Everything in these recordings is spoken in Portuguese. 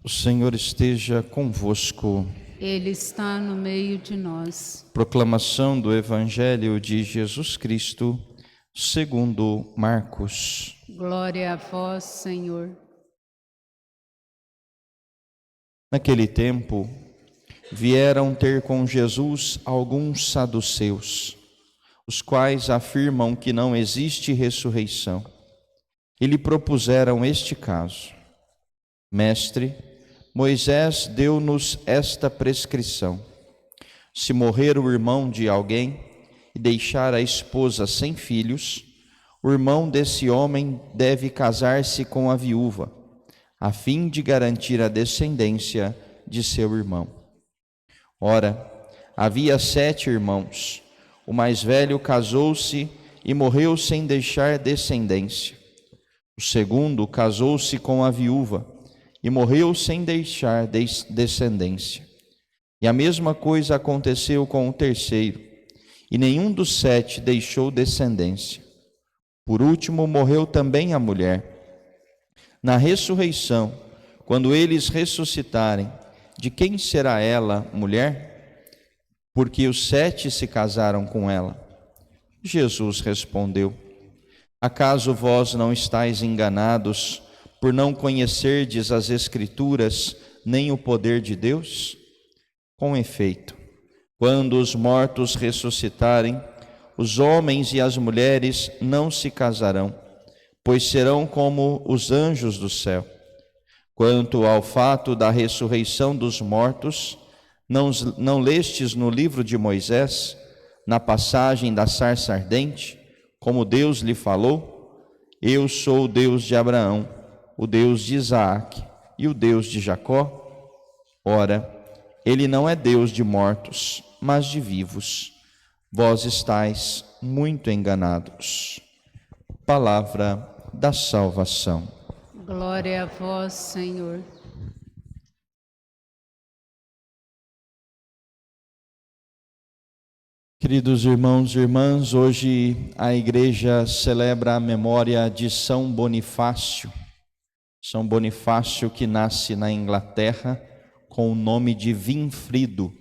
O Senhor esteja convosco. Ele está no meio de nós. Proclamação do Evangelho de Jesus Cristo, segundo Marcos. Glória a vós, Senhor. Naquele tempo, vieram ter com Jesus alguns saduceus, os quais afirmam que não existe ressurreição, e lhe propuseram este caso: Mestre, Moisés deu-nos esta prescrição: se morrer o irmão de alguém e deixar a esposa sem filhos, o irmão desse homem deve casar-se com a viúva, a fim de garantir a descendência de seu irmão. Ora, havia 7 irmãos. O mais velho casou-se e morreu sem deixar descendência. O segundo casou-se com a viúva e morreu sem deixar descendência. E a mesma coisa aconteceu com o terceiro, e nenhum dos 7 deixou descendência. Por último, morreu também a mulher. Na ressurreição, quando eles ressuscitarem, de quem será ela mulher? Porque os 7 se casaram com ela. Jesus respondeu: acaso vós não estáis enganados por não conhecerdes as Escrituras nem o poder de Deus? Com efeito, quando os mortos ressuscitarem, os homens e as mulheres não se casarão, pois serão como os anjos do céu. Quanto ao fato da ressurreição dos mortos, não lestes no livro de Moisés, na passagem da sarça ardente, como Deus lhe falou: eu sou o Deus de Abraão, o Deus de Isaac e o Deus de Jacó? Ora, ele não é Deus de mortos, mas de vivos. Vós estáis muito enganados. Palavra da salvação. Glória a vós, Senhor. Queridos irmãos e irmãs, hoje a igreja celebra a memória de São Bonifácio. São Bonifácio, que nasce na Inglaterra com o nome de Winfrido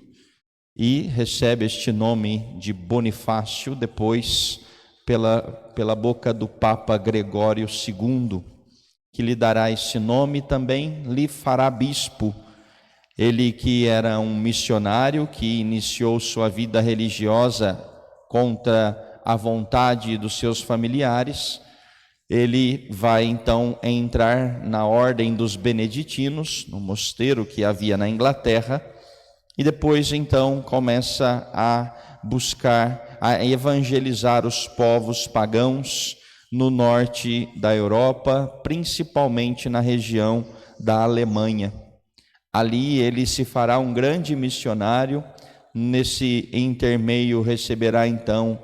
e recebe este nome de Bonifácio depois pela boca do Papa Gregório II, que lhe dará esse nome e também lhe fará bispo. Ele que era um missionário que iniciou sua vida religiosa contra a vontade dos seus familiares, ele vai então entrar na ordem dos beneditinos, no mosteiro que havia na Inglaterra, e depois então começa a buscar, a evangelizar os povos pagãos no norte da Europa, principalmente na região da Alemanha. Ali ele se fará um grande missionário. Nesse intermeio receberá então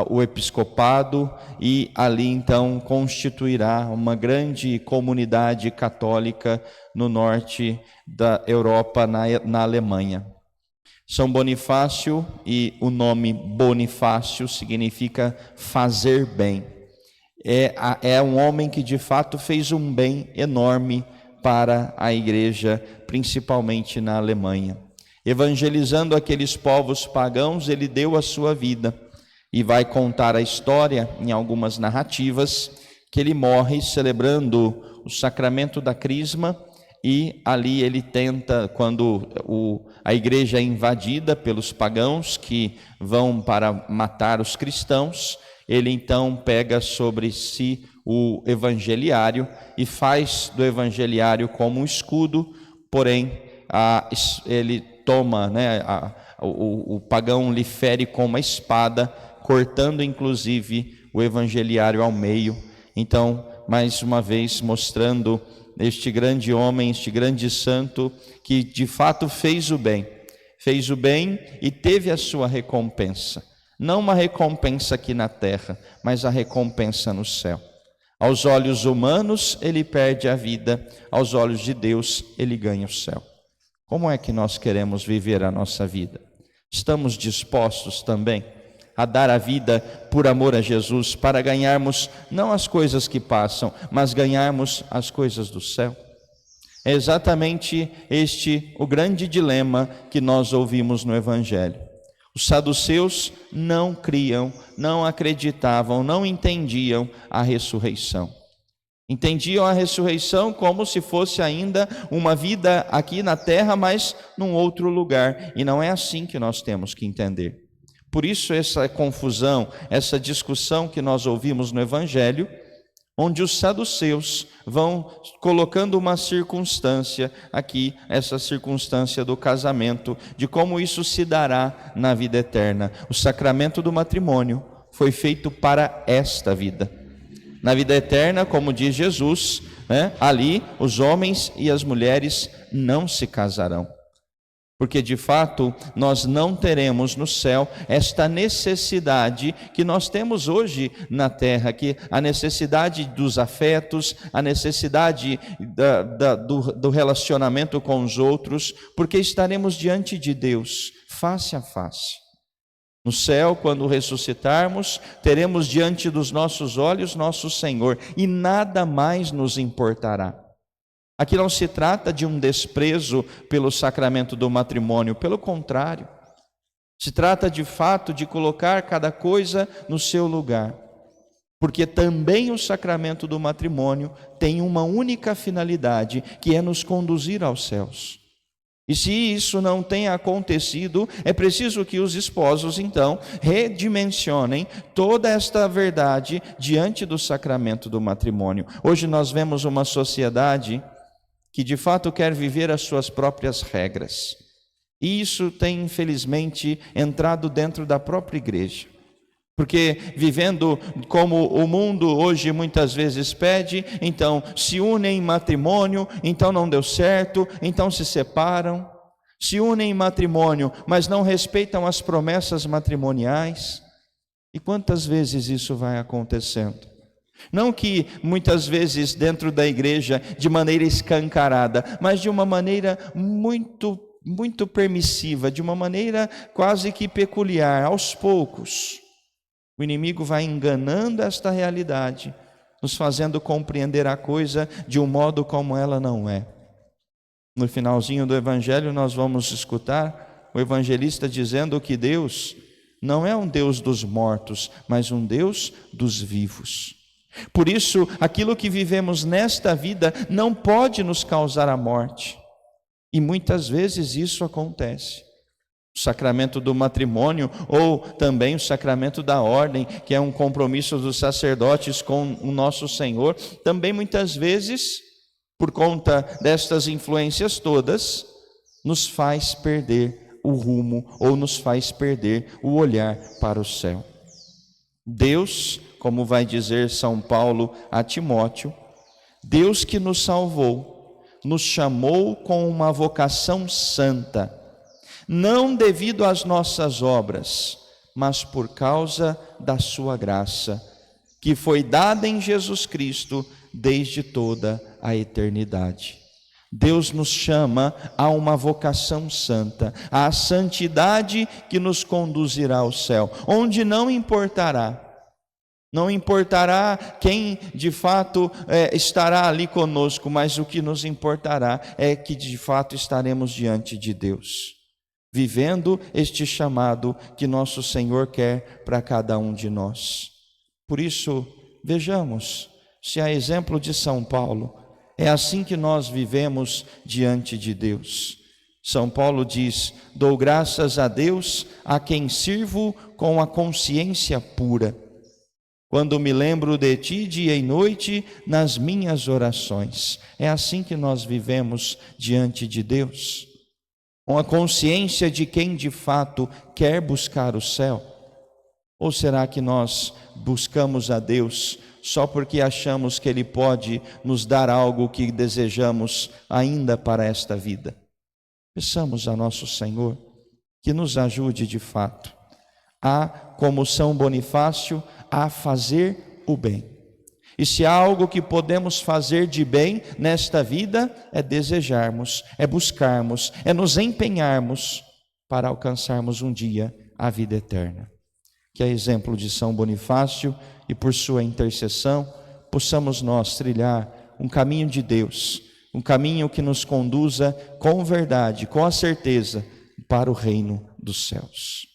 o episcopado e ali então constituirá uma grande comunidade católica no norte da Europa, na Alemanha. São Bonifácio, e o nome Bonifácio significa fazer bem. É um homem que de fato fez um bem enorme para a igreja, principalmente na Alemanha. Evangelizando aqueles povos pagãos, ele deu a sua vida e vai contar a história em algumas narrativas que ele morre celebrando o sacramento da Crisma, e ali ele tenta, quando a igreja é invadida pelos pagãos que vão para matar os cristãos, ele então pega sobre si o evangeliário e faz do evangeliário como um escudo, porém ele toma, o pagão lhe fere com uma espada, cortando inclusive o evangeliário ao meio. Então, mais uma vez mostrando este grande homem, este grande santo, que de fato fez o bem e teve a sua recompensa. Não uma recompensa aqui na terra, mas a recompensa no céu. Aos olhos humanos ele perde a vida, aos olhos de Deus ele ganha o céu. Como é que nós queremos viver a nossa vida? Estamos dispostos também a dar a vida por amor a Jesus, para ganharmos não as coisas que passam, mas ganharmos as coisas do céu? É exatamente este o grande dilema que nós ouvimos no Evangelho. Os saduceus não criam, não acreditavam, não entendiam a ressurreição. Entendiam a ressurreição como se fosse ainda uma vida aqui na terra, mas num outro lugar. E não é assim que nós temos que entender. Por isso essa confusão, essa discussão que nós ouvimos no Evangelho, onde os saduceus vão colocando uma circunstância aqui, essa circunstância do casamento, de como isso se dará na vida eterna. O sacramento do matrimônio foi feito para esta vida. Na vida eterna, como diz Jesus, ali os homens e as mulheres não se casarão. Porque de fato nós não teremos no céu esta necessidade que nós temos hoje na terra, que a necessidade dos afetos, a necessidade do relacionamento com os outros, porque estaremos diante de Deus, face a face. No céu, quando ressuscitarmos, teremos diante dos nossos olhos nosso Senhor, e nada mais nos importará. Aqui não se trata de um desprezo pelo sacramento do matrimônio, pelo contrário. Se trata de fato de colocar cada coisa no seu lugar. Porque também o sacramento do matrimônio tem uma única finalidade, que é nos conduzir aos céus. E se isso não tem acontecido, é preciso que os esposos, então, redimensionem toda esta verdade diante do sacramento do matrimônio. Hoje nós vemos uma sociedade que de fato quer viver as suas próprias regras. E isso tem, infelizmente, entrado dentro da própria igreja. Porque vivendo como o mundo hoje muitas vezes pede, então se unem em matrimônio, então não deu certo, então se separam. Se unem em matrimônio, mas não respeitam as promessas matrimoniais. E quantas vezes isso vai acontecendo? Não que muitas vezes dentro da igreja de maneira escancarada, mas de uma maneira muito permissiva, de uma maneira quase que peculiar, aos poucos. O inimigo vai enganando esta realidade, nos fazendo compreender a coisa de um modo como ela não é. No finalzinho do Evangelho nós vamos escutar o evangelista dizendo que Deus não é um Deus dos mortos, mas um Deus dos vivos. Por isso, aquilo que vivemos nesta vida não pode nos causar a morte. E muitas vezes isso acontece. O sacramento do matrimônio ou também o sacramento da ordem, que é um compromisso dos sacerdotes com o nosso Senhor, também muitas vezes, por conta destas influências todas, nos faz perder o rumo ou nos faz perder o olhar para o céu. Deus, como vai dizer São Paulo a Timóteo, Deus que nos salvou, nos chamou com uma vocação santa, não devido às nossas obras, mas por causa da sua graça, que foi dada em Jesus Cristo desde toda a eternidade. Deus nos chama a uma vocação santa, à santidade que nos conduzirá ao céu, onde não importará quem de fato estará ali conosco, mas o que nos importará é que de fato estaremos diante de Deus, vivendo este chamado que nosso Senhor quer para cada um de nós. Por isso, vejamos se a exemplo de São Paulo, é assim que nós vivemos diante de Deus. São Paulo diz: dou graças a Deus, a quem sirvo com a consciência pura, quando me lembro de ti dia e noite nas minhas orações. É assim que nós vivemos diante de Deus, com a consciência de quem de fato quer buscar o céu. Ou será que nós buscamos a Deus só porque achamos que Ele pode nos dar algo que desejamos ainda para esta vida? Peçamos a nosso Senhor que nos ajude de fato a, como São Bonifácio, a fazer o bem. E se há algo que podemos fazer de bem nesta vida, é desejarmos, é buscarmos, é nos empenharmos para alcançarmos um dia a vida eterna. Que a exemplo de São Bonifácio e por sua intercessão, possamos nós trilhar um caminho de Deus, um caminho que nos conduza com verdade, com a certeza, para o reino dos céus.